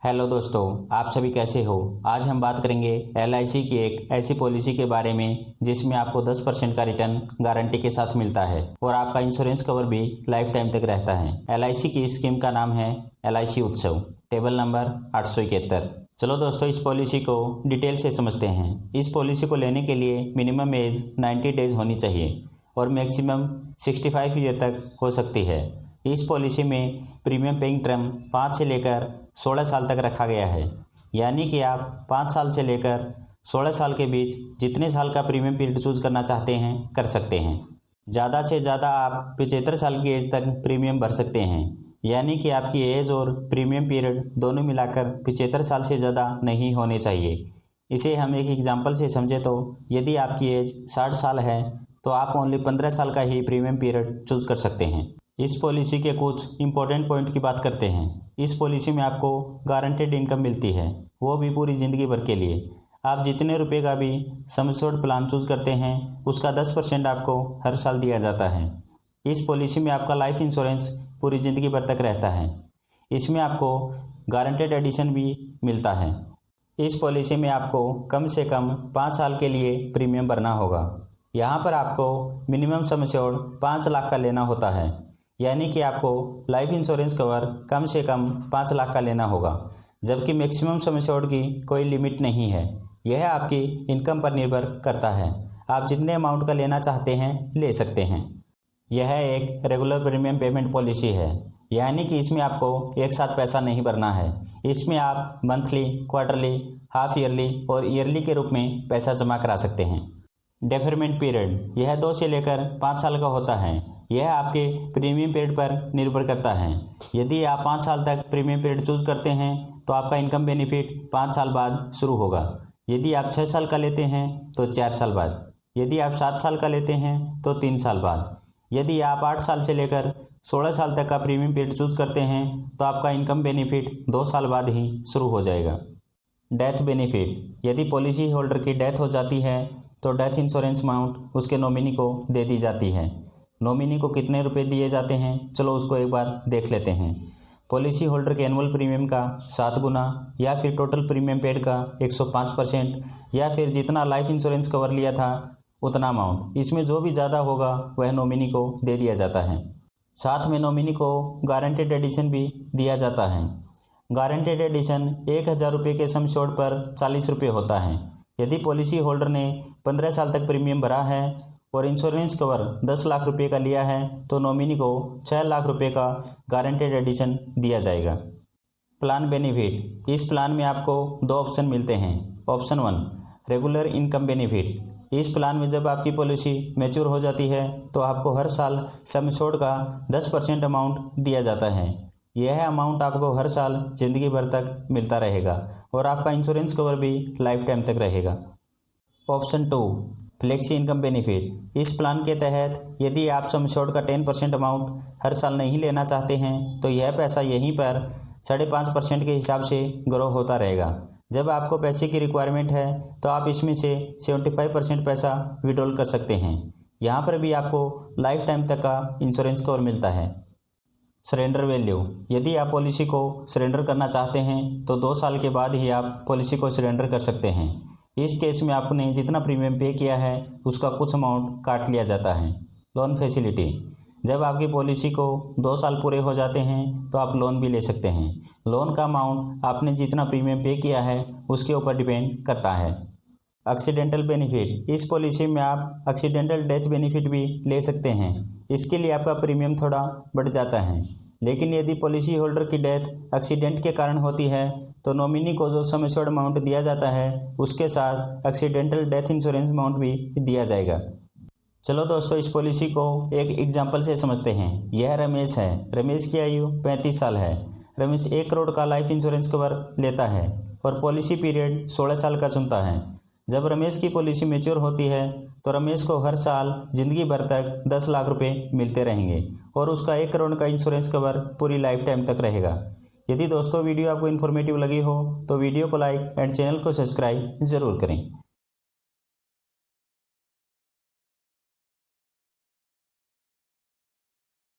Hello दोस्तों, आप सभी कैसे हो। आज हम बात करेंगे LIC की एक ऐसी पॉलिसी के बारे में जिसमें आपको 10% का रिटर्न गारंटी के साथ मिलता है और आपका इंश्योरेंस कवर भी लाइफ टाइम तक रहता है। LIC की स्कीम का नाम है LIC उत्सव, टेबल नंबर 871। चलो दोस्तों, इस पॉलिसी को डिटेल से समझते हैं। इस पॉलिसी को लेने के लिए मिनिमम एज 90 डेज होनी चाहिए और मैक्सिमम 65 ईयर तक हो सकती है। इस पॉलिसी में प्रीमियम पेइंग टर्म 5 से लेकर 16 साल तक रखा गया है, यानी कि आप 5 साल से लेकर 16 साल के बीच जितने साल का प्रीमियम पीरियड चूज़ करना चाहते हैं कर सकते हैं। ज़्यादा से ज़्यादा आप 75 साल की एज तक प्रीमियम भर सकते हैं, यानी कि आपकी एज और प्रीमियम पीरियड दोनों मिलाकर 75 साल से ज़्यादा नहीं होने चाहिए। इसे हम एक एग्जाम्पल से समझे तो यदि आपकी एज 60 साल है तो आप ओनली 15 साल का ही प्रीमियम पीरियड चूज़ कर सकते हैं। इस पॉलिसी के कुछ इंपॉर्टेंट पॉइंट की बात करते हैं। इस पॉलिसी में आपको गारंटेड इनकम मिलती है, वो भी पूरी ज़िंदगी भर के लिए। आप जितने रुपए का भी सम एश्योर्ड प्लान चूज़ करते हैं उसका 10% आपको हर साल दिया जाता है। इस पॉलिसी में आपका लाइफ इंश्योरेंस पूरी ज़िंदगी भर तक रहता है। इसमें आपको गारंटेड एडिशन भी मिलता है। इस पॉलिसी में आपको कम से कम 5 साल के लिए प्रीमियम भरना होगा। यहाँ पर आपको मिनिमम सम एश्योर्ड 5 लाख का लेना होता है, यानी कि आपको लाइफ इंश्योरेंस कवर कम से कम 5 लाख का लेना होगा, जबकि मैक्सिमम सम एश्योर्ड की कोई लिमिट नहीं है। यह आपकी इनकम पर निर्भर करता है, आप जितने अमाउंट का लेना चाहते हैं ले सकते हैं। यह एक रेगुलर प्रीमियम पेमेंट पॉलिसी है, यानी कि इसमें आपको एक साथ पैसा नहीं भरना है। इसमें आप मंथली, क्वार्टरली, हाफ ईयरली और ईयरली के रूप में पैसा जमा करा सकते हैं। डेफरमेंट पीरियड यह 2 से लेकर 5 साल का होता है। यह आपके प्रीमियम पीरियड पर निर्भर करता है। यदि आप 5 साल तक प्रीमियम पीरियड चूज़ करते हैं तो आपका इनकम बेनिफिट 5 साल बाद शुरू होगा। यदि आप 6 साल का लेते हैं तो 4 साल बाद। यदि आप 7 साल का लेते हैं तो 3 साल बाद। यदि आप 8 साल से लेकर 16 साल तक का प्रीमियम पीरियड चूज़ करते हैं तो आपका इनकम बेनिफिट 2 साल बाद ही शुरू हो जाएगा। डेथ बेनिफिट यदि पॉलिसी होल्डर की डेथ हो जाती है तो डेथ इंश्योरेंस अमाउंट उसके नॉमिनी को दे दी जाती है। नॉमिनी को कितने रुपए दिए जाते हैं, चलो उसको एक बार देख लेते हैं। पॉलिसी होल्डर के एनुअल प्रीमियम का 7 गुना या फिर टोटल प्रीमियम पेड का 105% या फिर जितना लाइफ इंश्योरेंस कवर लिया था उतना अमाउंट। इसमें जो भी ज़्यादा होगा वह नॉमिनी को दे दिया जाता है। साथ में नॉमिनी को गारंटेड एडिशन भी दिया जाता है। गारंटेड एडिशन 1000 रुपये के सम एश्योर्ड पर 40 रुपये होता है। यदि पॉलिसी होल्डर ने 15 साल तक प्रीमियम भरा है और इंश्योरेंस कवर 10 लाख रुपए का लिया है तो नॉमिनी को 6 लाख रुपए का गारंटेड एडिशन दिया जाएगा। प्लान बेनिफिट इस प्लान में आपको 2 ऑप्शन मिलते हैं। Option 1 regular income benefit. इस प्लान में जब आपकी पॉलिसी मैच्योर हो जाती है तो आपको हर साल सम एश्योर्ड का 10% अमाउंट दिया जाता है। यह अमाउंट आपको हर साल ज़िंदगी भर तक मिलता रहेगा और आपका इंश्योरेंस कवर भी लाइफ टाइम तक रहेगा। Option 2 flexi income benefit. इस प्लान के तहत यदि आप सम एश्योर्ड का 10% अमाउंट हर साल नहीं लेना चाहते हैं तो यह पैसा यहीं पर 5.5% के हिसाब से ग्रो होता रहेगा। जब आपको पैसे की रिक्वायरमेंट है तो आप इसमें से 75% पैसा विड्रॉल कर सकते हैं। यहाँ पर भी आपको लाइफ टाइम तक का इंश्योरेंस कवर मिलता है। सरेंडर वैल्यू यदि आप पॉलिसी को सरेंडर करना चाहते हैं तो 2 साल के बाद ही आप पॉलिसी को सरेंडर कर सकते हैं। इस केस में आपने जितना प्रीमियम पे किया है उसका कुछ अमाउंट काट लिया जाता है। लोन फैसिलिटी जब आपकी पॉलिसी को 2 साल पूरे हो जाते हैं तो आप लोन भी ले सकते हैं। लोन का अमाउंट आपने जितना प्रीमियम पे किया है उसके ऊपर डिपेंड करता है। एक्सीडेंटल बेनिफिट इस पॉलिसी में आप एक्सीडेंटल डेथ बेनिफिट भी ले सकते हैं। इसके लिए आपका प्रीमियम थोड़ा बढ़ जाता है, लेकिन यदि पॉलिसी होल्डर की डेथ एक्सीडेंट के कारण होती है तो नॉमिनी को जो सम एश्योर्ड अमाउंट दिया जाता है उसके साथ एक्सीडेंटल डेथ इंश्योरेंस अमाउंट भी दिया जाएगा। चलो दोस्तों, इस पॉलिसी को एक एग्जांपल से समझते हैं। यह रमेश है। रमेश की आयु 35 साल है। रमेश 1 करोड़ का लाइफ इंश्योरेंस कवर लेता है और पॉलिसी पीरियड 16 साल का चुनता है। जब रमेश की पॉलिसी मैच्योर होती है तो रमेश को हर साल ज़िंदगी भर तक 10 लाख रुपए मिलते रहेंगे और उसका 1 करोड़ का इंश्योरेंस कवर पूरी लाइफ टाइम तक रहेगा। यदि दोस्तों वीडियो आपको इन्फॉर्मेटिव लगी हो तो वीडियो को लाइक एंड चैनल को सब्सक्राइब ज़रूर करें।